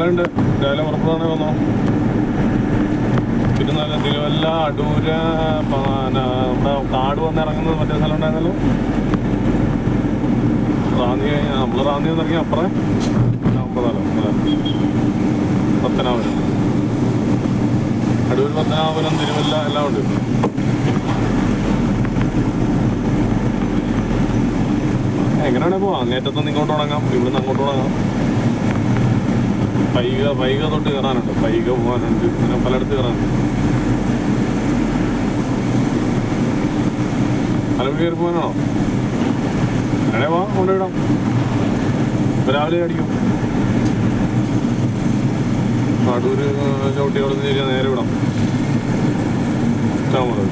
എങ്ങനെയുണ്ട് രാവിലെ പുറപ്പെടാണെങ്കിൽ വന്നോ? പിന്നെ നല്ല തിരുവല്ല അടൂര് നമ്മുടെ കാട് വന്നിറങ്ങുന്നത് മറ്റേ സ്ഥലം ഉണ്ടായിരുന്നല്ലോ, റാന്നി കഴിഞ്ഞാൽ നമ്മൾ റാന്നി ഇറങ്ങി അപ്പുറം പത്തനാപുരം, അടൂർ, പത്തനാപുരം, തിരുവല്ല എല്ലാം ഉണ്ട്. എങ്ങനെയാണെ പോവാം. അങ്ങേറ്റത്തുനിന്ന് ഇങ്ങോട്ട് തുടങ്ങാം, ഇവിടുന്ന് അങ്ങോട്ട് തുടങ്ങാം. പൈക തൊട്ട് കയറാനുണ്ട്, പൈക പോകാനുണ്ട്, അങ്ങനെ പലയിടത്ത് കയറാനുണ്ട്. മലമ്പുഴ കയറി പോകാനാണോ? അങ്ങനെ പോവാം, കൊണ്ടുവിടാം. ഇപ്പം രാവിലെ അടിക്കും. അടൂര് ചവിട്ടി അവിടെ നിന്ന് നേരെ വിടാം. ഇഷ്ടം പോലെ